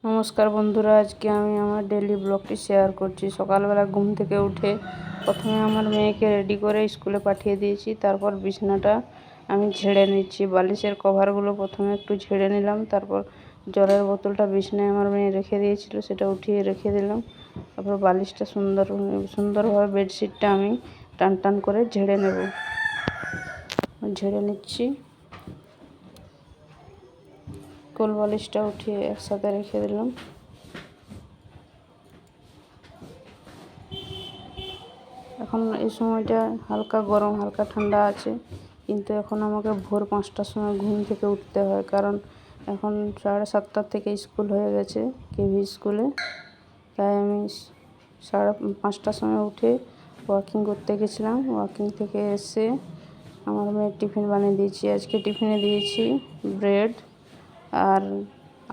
নমস্কার বন্ধুরা, আজকে আমি আমার ডেইলি ব্লগটি শেয়ার করছি। সকালবেলা ঘুম থেকে উঠে প্রথমে আমার মেয়েকে রেডি করে স্কুলে পাঠিয়ে দিয়েছি। তারপর বিছানাটা আমি ঝেড়ে নিচ্ছি। বালিশের কভারগুলো প্রথমে একটু ঝেড়ে নিলাম। তারপর জলের বোতলটা বিছানায় আমার মেয়ে রেখে দিয়েছিল, সেটা উঠিয়ে রেখে দিলাম। তারপর বালিশটা সুন্দরভাবে বেডশিটটা আমি টান টান করে ঝেড়ে নিচ্ছি। কোল বালিশটা উঠিয়ে একসাথে রেখে দিলাম। এখন এই সময়টা হালকা গরম হালকা ঠান্ডা আছে, কিন্তু এখন আমাকে ভোর 5টার সময় ঘুম থেকে উঠতে হয়, কারণ এখন 7:30 থেকে স্কুল হয়ে গেছে কেভি স্কুলে। তাই আমি 5:30টার সময় উঠে ওয়াকিং করতে গেছিলাম। ওয়াকিং থেকে এসে আমার মেয়ের টিফিন বানিয়ে দিয়েছি। আজকে টিফিনে দিয়েছি ব্রেড আর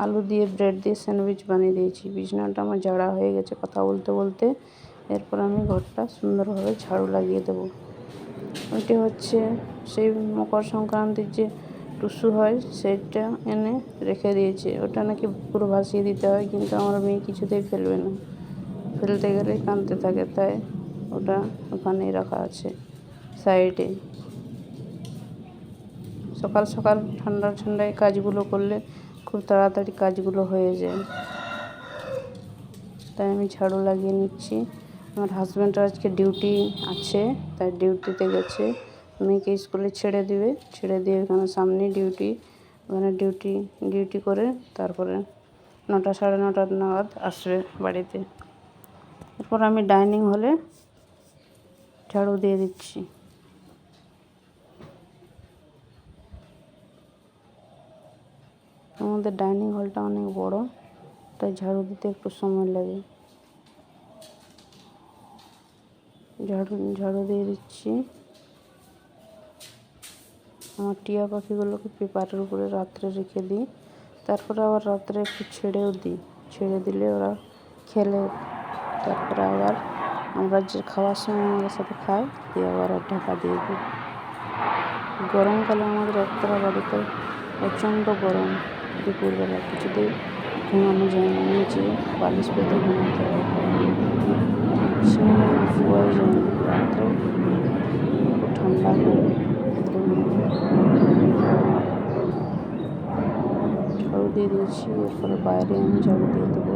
আলু দিয়ে ব্রেড দিয়ে স্যান্ডউইচ বানিয়ে দিয়েছি। বিছানাটা আমার ঝাড়া হয়ে গেছে কথা বলতে বলতে। এরপর আমি ঘরটা সুন্দরভাবে ঝাড়ু লাগিয়ে দেবো। ওইটি হচ্ছে সেই মকর সংক্রান্তির যে টুসু হয়, সেটা এনে রেখে দিয়েছে। ওটা নাকি পুরো ভাসিয়ে দিতে হয়, কিন্তু আমার মেয়ে কিছুতেই ফেলবে না, ফেলতে গেলেই কাঁদতে থাকে। তাই ওটা ওখানেই রাখা আছে সাইডে। সকাল সকাল ঠান্ডায় কাজগুলো করলে খুব তাড়াতাড়ি কাজগুলো হয়ে যায়। তাই আমি ঝাড়ু লাগিয়ে নিচ্ছি। আমার হাজব্যান্ডের আজকে ডিউটি আছে, তাই ডিউটিতে গেছে। মেয়েকে স্কুলে ছেড়ে দিয়ে এখানে সামনে ডিউটি, ওখানে ডিউটি করে তারপরে 9টা সাড়ে 9টা নাগাদ আসবে বাড়িতে। এরপর আমি ডাইনিং হলে ঝাড়ু দিয়ে দিচ্ছি। আমাদের ডাইনিং হলটা অনেক বড়, তাই ঝাড়ু দিতে একটু সময় লাগে। ঝাড়ু দিয়ে দিচ্ছি। আমার টিয়া পাখিগুলোকে পেপারের উপরে রাত্রে রেখে দিই, তারপরে আবার রাত্রে একটু ছেড়ে দিলে ওরা খেলে। তারপরে আবার আমরা যে খাওয়ার সময় আমাদের সাথে খায়, দিয়ে আবার ঢাকা দিয়ে দিই। গরমকালে আমাদের একতলা বাড়িতে প্রচণ্ড গরম। দুপুরবেলা কিছুতেই ঘুমানো যায় না, নিচে বালিশ পেতে ঘুমাতে হয়, শোয়াই যায় না। রাত্রে খুব ঠান্ডা হয়। ঝাড়ু দিয়ে দিয়েছি। এরপরে বাইরে আমি ঝাড়ু দিয়ে দেবো।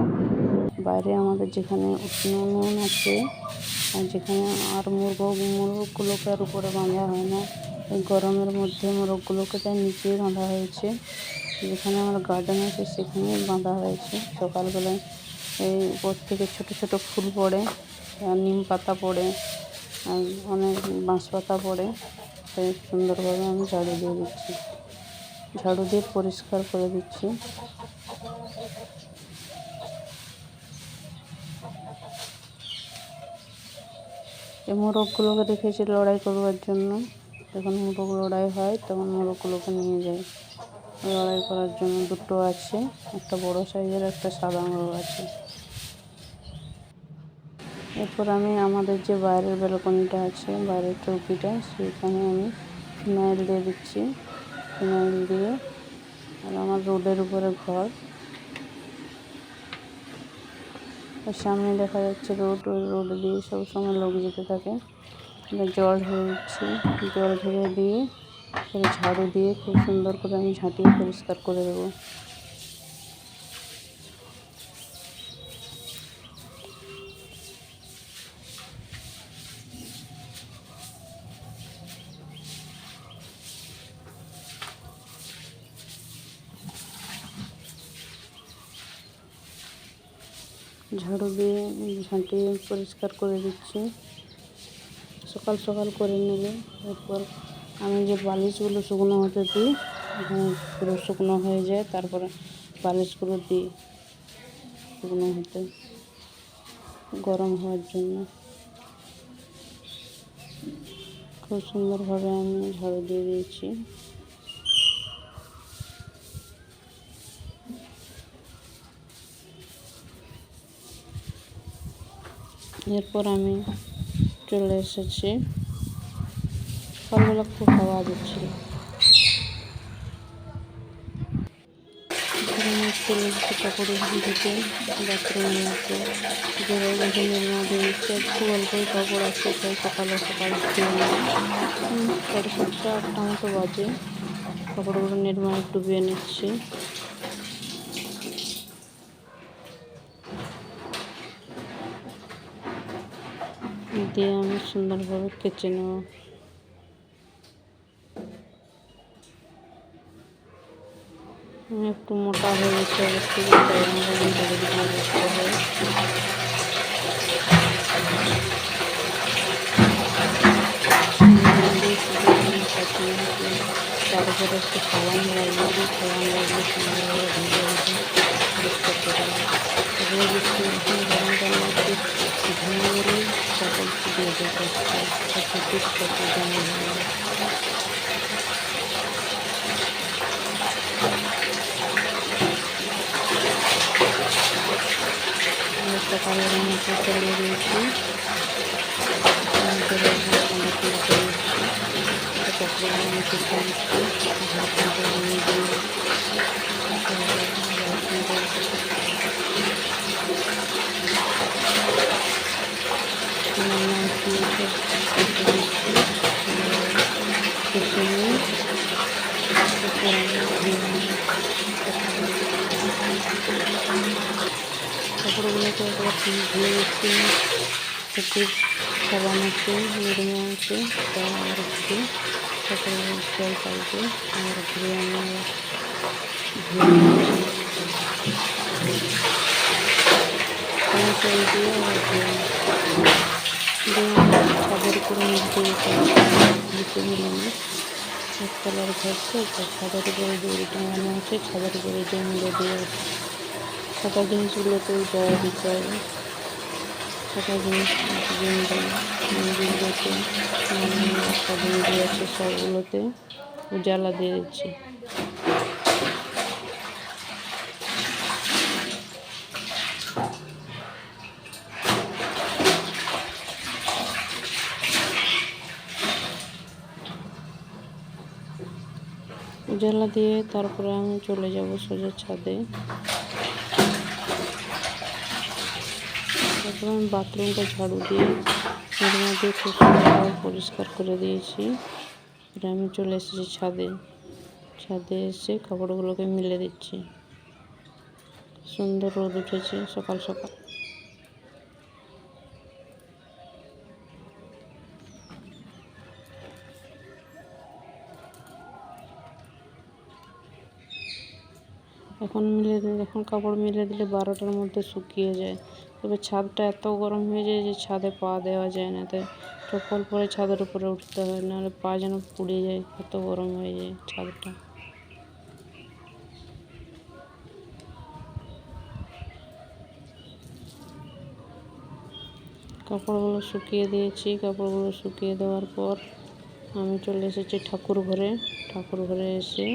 বাইরে আমাদের যেখানে উনুন আছে, আর যেখানে আর মোরগগুলোকে আর উপরে বাঁধা হয় না, এই গরমের মধ্যে মোরগগুলোকে তাই নিচেই বাঁধা হয়েছে। যেখানে আমার গার্ডেন আছে সেখানেই বাঁধা হয়েছে। সকালবেলায় এই উপর থেকে ছোট ছোট ফুল পড়ে, আর নিম পাতা পড়ে, আর অনেক বাঁশ পাতা পড়ে। তাই সুন্দরভাবে আমি ঝাড়ু দিয়ে দিচ্ছি, ঝাড়ু দিয়ে পরিষ্কার করে দিচ্ছি। এই মোরগগুলোকে রেখেছি লড়াই করবার জন্য। যখন মোরগ লড়াই হয় তখন মোরগগুলোকে নিয়ে যায় লড়াই করার জন্য। দুটো আছে, একটা বড় সাইজের, একটা সাদা মোরগ আছে। এরপর আমি আমাদের যে বাইরের ব্যালকনিটা আছে, বাইরের চৌকিটা, সেইখানে আমি ফিনাইল দিয়ে দিচ্ছি। ফিনাইল দিয়ে, আর আমার রোডের উপরে ঘর, সামনে দেখা যাচ্ছে রোড। ওই রোড দিয়ে সবসময় লোক যেতে থাকে। জল ঢেলে দিচ্ছি, জল ঢেলে দিয়ে ঝাড়ু দিয়ে খুব সুন্দর করে আমি ঝাঁটিয়ে পরিষ্কার করে দেবো। ঝাড়ু দিয়ে ঝাঁটিয়ে পরিষ্কার করে দিচ্ছি। সকাল সকাল করে নিলে এরপর আমি যে বালিশগুলো শুকনো হতে দিই, পুরো শুকনো হয়ে যায়। তারপরে বালিশগুলো দিই শুকনো হতে, গরম হওয়ার জন্য। খুব সুন্দরভাবে আমি ঝাড়ু দিয়ে দিয়েছি। এরপর আমি চলে এসেছি। সকালবেলা খুব হাওয়া দিচ্ছিল। চলে এসেছি কাপড় ধুতে বাথরুমের মধ্যে। ঘরের মধ্যে নির্মা দিয়ে দিচ্ছে, একটু অল্পই কাপড় আছে, তাই সকাল ধুয়ে নিলাম। 7:30 8টা মতো বাজে। কাপড়গুলো নির্মায় ডুবিয়ে নিচ্ছি। দিয়ে আমি সুন্দরভাবে কেচে নেব। আমি একটু মোটা হয়ে গেছে আগের থেকে, তাই আমাকে ধীরে ধীরে বসতে হয়। তারপরে একটু সাবান লাগবে, সাবান লাগলে সুন্দরভাবে ধুয়ে উঠে পরিষ্কার করে নেব। এগুলো বেশি এখন গরমকাল একটু ধুয়ে গেলেই সকল দিয়ে দেবো, পিস কাপড় জমা হয়ে যাবে। একটা কালার মতো চলে দিয়েছি, ঠান্ডা করে নিচ্ছি, কাপড়গুলো আমি শুকিয়ে নিচ্ছি। কাপড়গুলোকে একবার ধুয়ে নিচ্ছি, একটু সাবান আছে, নির্মা আছে, তাই আবার একটু কাপড়গুলো জল পাল্টে আবার ধুয়ে আমি আবার ধুয়ে জল দিয়ে আবার ধুয়ে ছাদের উপরে নিচে যেতে নিচে মিলে না, একতলার ঘর তো, ছাদের উপরে দড়ি টাঙানো আছে, ছাদের উপরে জমিয়ে দিয়ে ফাঁকা জিনিসগুলোতে জল দিতে হবে। ফাঁকা জিনিস জিনিসগুলোতে সাবুন আছে, সবগুলোতে উজালা দিয়ে দিচ্ছি। উজালা দিয়ে তারপরে আমি চলে যাব সোজা ছাদে। তারপরে আমি বাথরুমটা ঝাড়ু দিয়ে নির্মা দিয়ে খুব সুন্দরভাবে পরিষ্কার করে দিয়েছি। এটা আমি চলে এসেছি ছাদে। ছাদে এসে কাপড়গুলোকে মিলে দিচ্ছি। সুন্দর রোদ উঠেছে সকাল সকাল। এখন কাপড় মিলে দিলে 12টার মধ্যে শুকিয়ে যায়। তবে ছাদটা এত গরম হয়ে যায় যে ছাদে পা দেওয়া যায় না, তাই চপ্পল পরে ছাদের উপরে উঠতে হয়, নাহলে পা যেন পুড়ে যায়, এত গরম হয়ে যায় ছাদটা। কাপড়গুলো শুকিয়ে দিয়েছি। কাপড়গুলো শুকিয়ে দেওয়ার পর আমি চলে এসেছি ঠাকুর ঘরে। ঠাকুর ঘরে এসে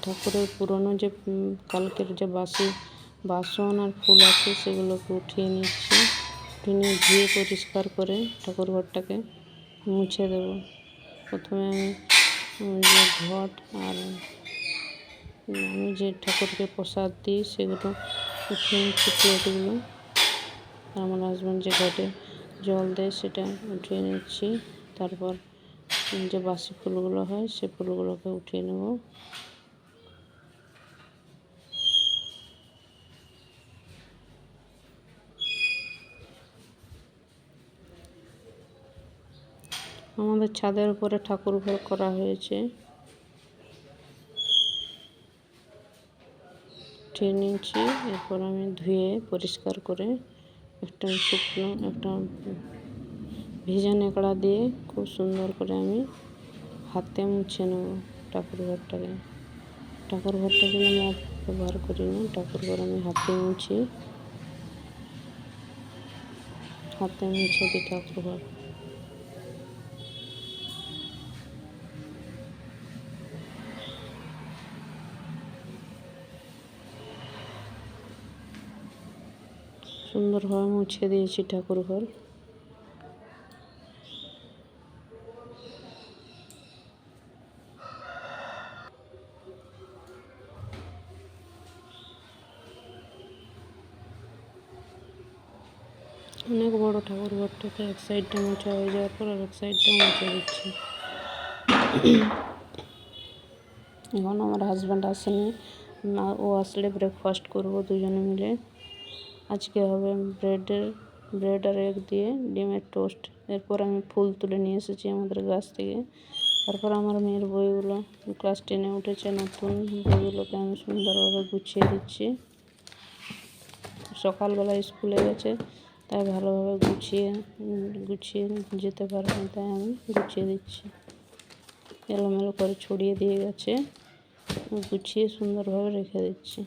ঠাকুরের পুরনো যে কালকের যে বাসন আর ফুল আছে সেগুলোকে উঠিয়ে নিচ্ছি। উঠিয়ে নিয়ে ধুয়ে পরিষ্কার করে ঠাকুর ঘরটাকে মুছে দেব। প্রথমে আমি যে ঘট আর আমি যে ঠাকুরকে প্রসাদ দিই সেগুলো উঠিয়ে নিচ্ছি, প্লেটগুলো। আমার হাজব্যান্ড যে ঘটে জল দেয় সেটা উঠিয়ে নিচ্ছি। তারপর যে বাসি ফুলগুলো হয় সে ফুলগুলোকে উঠিয়ে নেব। আমাদের ছাদের উপরে ঠাকুর ঘর করা হয়েছে। উঠিয়ে নিয়েছি। এরপর আমি ধুয়ে পরিষ্কার করে একটা ভিজা ন্যাকড়া দিয়ে খুব সুন্দর করে আমি হাতে মুছে নেব ঠাকুর ঘরটাকে। ঠাকুর ঘরটা যেন মপ ব্যবহার করি না, ঠাকুর ঘর আমি হাতে মুছি। হাতে মুছে দিই ঠাকুর ঘর। সুন্দরভাবে মুছে দিয়েছি ঠাকুর ঘর। অনেক বড় ঠাকুর ঘরটা, তো এক সাইডটা মোছা হয়ে যাওয়ার পর আর এক সাইডটা মুছে দিচ্ছি। এখন আমার হাজব্যান্ড আসেনি, না ও আসলে ব্রেকফাস্ট করবো দুজনে মিলে। আজকে হবে ব্রেড আর এগ দিয়ে ডিমের টোস্ট। এরপর আমি ফুল তুলে নিয়ে এসেছি আমাদের গাছ থেকে। তারপর আমার মেয়ের বইগুলো, ক্লাস 10-এ উঠেছে, নতুন বইগুলোকে আমি সুন্দরভাবে গুছিয়ে দিচ্ছি। সকালবেলা স্কুলে গেছে, তাই ভালোভাবে গুছিয়ে যেতে পারবে, তাই আমি গুছিয়ে দিচ্ছি। এলোমেলো করে ছড়িয়ে দিয়ে গেছে, গুছিয়ে সুন্দরভাবে রেখে দিচ্ছি।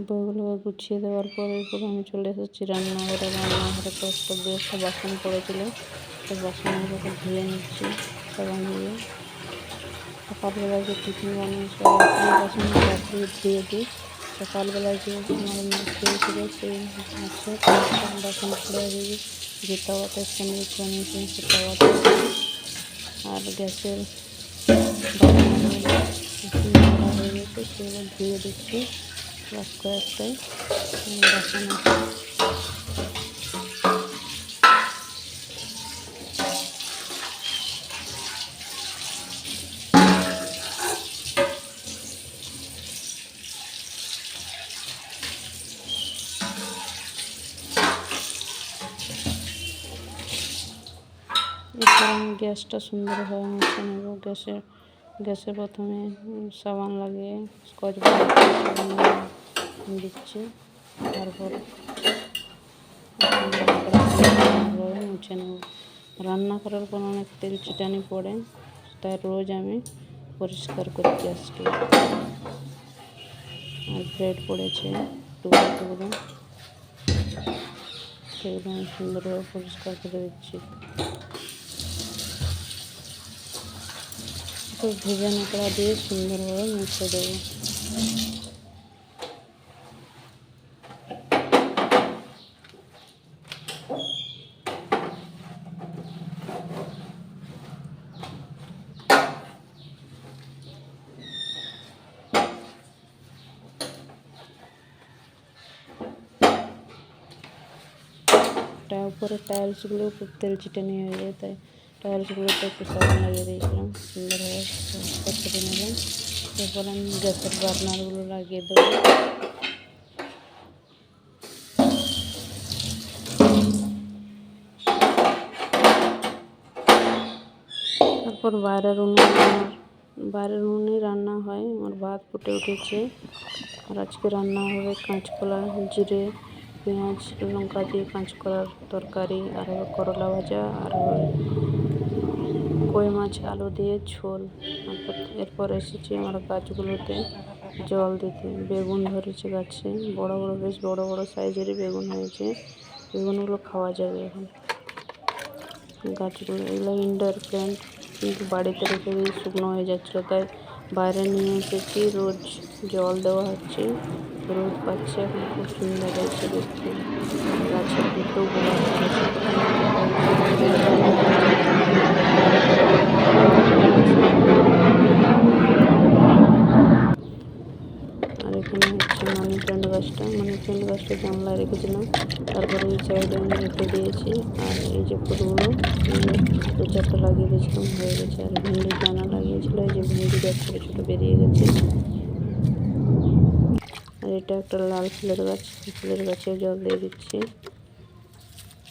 বইগুলোকে গুছিয়ে দেওয়ার পর এরপর আমি চলে এসেছি রান্নাঘরে। রান্নাঘরে তো একটা বাসন পড়েছিল, সেই বাসনগুলোকে ধুয়ে নিচ্ছি সাবান দিয়ে। সকালবেলায় যে টিফিন বানিয়েছিল বাসনগুলো রাত্রে ধুয়ে দিই। সকালবেলায় যে আমার মেয়ে খেয়েছিল সেই আছে বাসন পড়ে দিয়ে যে তাওয়াতে স্যান্ডউইচ বানিয়েছিলাম সে তাওয়াতে, আর গ্যাসের বাসনগুলো হয়ে গেছে সেগুলো ধুয়ে দিচ্ছি। বাস কয়েকটাই বাসন আছে। এরপর আমি গ্যাসটা সুন্দরভাবে মুছে নেব। গ্যাসে প্রথমে সাবান লাগিয়ে স্কচ ব্রাইট সাবান দিচ্ছি, তারপর সুন্দরভাবে মুছে নেব। রান্না করার পর অনেক তেল ছিটানি পড়ে, তাই রোজ আমি পরিষ্কার করি গ্যাসটি। আর ব্রেড পড়েছে টুকরো টুকরো, সেগুলো আমি সুন্দরভাবে পরিষ্কার করে দিচ্ছি। তো ভেজা নোকড়া দিয়ে সুন্দরভাবে মুছে দেবো। উপরে টাইলসগুলো খুব তেল চিটানি হয়ে যায়, তাই টাইলসগুলোতে একটু সাবান লাগিয়ে দিয়েছিলাম, সুন্দরভাবে পরিষ্কার করে নিলাম। এরপর আমি গ্যাসের বার্নারগুলো লাগিয়ে দেবো। তারপর বাইরের উনুনে রান্না হয়। আমার ভাত ফুটে উঠেছে, আর আজকে রান্না হবে কাঁচকলা, জিরে, পেঁয়াজ, লঙ্কা দিয়ে কাঁচকলার তরকারি, আর হবে করলা ভাজা, আর হবে কই মাছ আলু দিয়ে ঝোল। এরপর এসেছি আমার গাছগুলোতে জল দিতে। বেগুন ধরেছে গাছে, বেশ বড় বড় সাইজেরই বেগুন হয়েছে। বেগুনগুলো খাওয়া যাবে এখন। গাছগুলো এগুলো ইনডোর প্ল্যান্ট, কিন্তু বাড়িতে রেখে দিয়ে শুকনো হয়ে যাচ্ছিলো, তাই বাইরে নিয়ে এসেছি। রোজ জল দেওয়া হচ্ছে, রোদ পাচ্ছে, এখন খুব সুন্দর হয়েছে দেখতে। গাছের দুটো গোলাপ হয়েছে। আর এখানে হচ্ছে মানি প্ল্যান্ট গাছটা জানলায় রেখেছিলাম, তারপরে এই সাইডে আমি রেখে দিয়েছি। আর এই যে ফুলগুলো দু চারটা লাগিয়ে দিয়েছিলাম, হয়ে গেছে। আর ভেন্ডির দানা লাগিয়েছিল, এই যে ভেন্ডি গাছ ছোটো ছোটো বেরিয়ে গেছে। আর এটা একটা লাল ফুলের গাছ, ফুলের গাছে জল দিয়ে দিচ্ছি।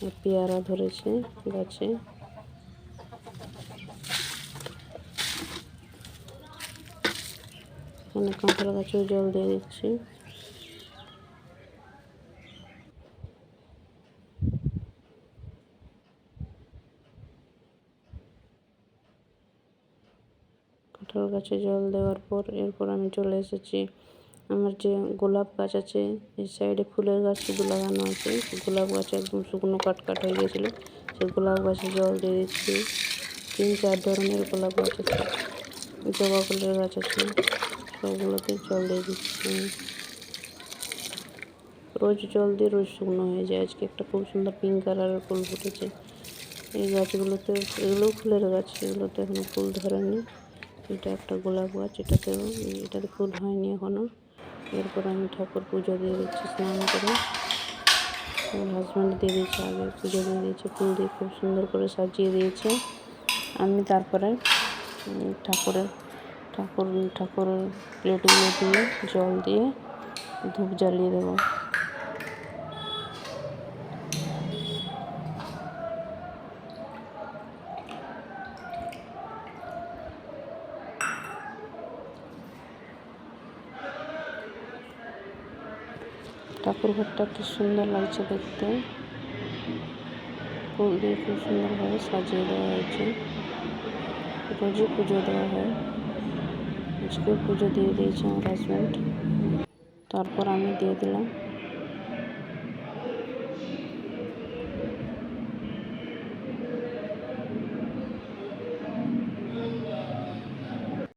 আর পেয়ারা ধরেছে গাছে। এখানে কাঁঠাল গাছেও জল দিয়ে দিচ্ছি। কাঁঠাল গাছে জল দেওয়ার পর এরপর আমি চলে এসেছি আমার যে গোলাপ গাছ আছে, এই সাইডে ফুলের গাছ শুধু লাগানো আছে। গোলাপ গাছে একদম শুকনো কাট হয়ে গেছিলো, সেই গোলাপ গাছে জল দিয়ে দিচ্ছি। 3-4 ধরনের গোলাপ গাছ আছে, জবা ফুলের গাছ আছে, সবগুলোতে জল দিয়ে দিচ্ছি। রোজ জল দিয়ে রোজ শুকনো হয়ে যায়। আজকে একটা খুব সুন্দর পিঙ্ক কালারের ফুল ফুটেছে, এই গাছগুলোতে, এগুলোও ফুলের গাছ, এগুলোতে এখনো ফুল ধরেনি। এটা একটা গোলাপ গাছ, এটাতে ফুল হয়নি এখনো। এরপর আমি ঠাকুর পুজো দিয়ে দিচ্ছি স্নান করে। আমার হাজব্যান্ড দিয়ে দিয়েছে, আগে পুজো দিয়ে দিয়েছে, ফুল দিয়ে খুব সুন্দর করে সাজিয়ে দিয়েছে। আমি তারপরে ঠাকুরের প্লেটগুলো দিয়ে জল দিয়ে ধূপ জ্বালিয়ে দেবো। ঠাকুর ঘরটা কি সুন্দর লাগছে দেখতে, ফুল দিয়ে খুব সুন্দরভাবে সাজিয়ে দেওয়া হয়েছে। রোজই পুজো দেওয়া হয়, আজকে পুজো দিয়ে দিয়েছে আমার হাজব্যান্ড। তারপর আমি দিয়ে দিলাম।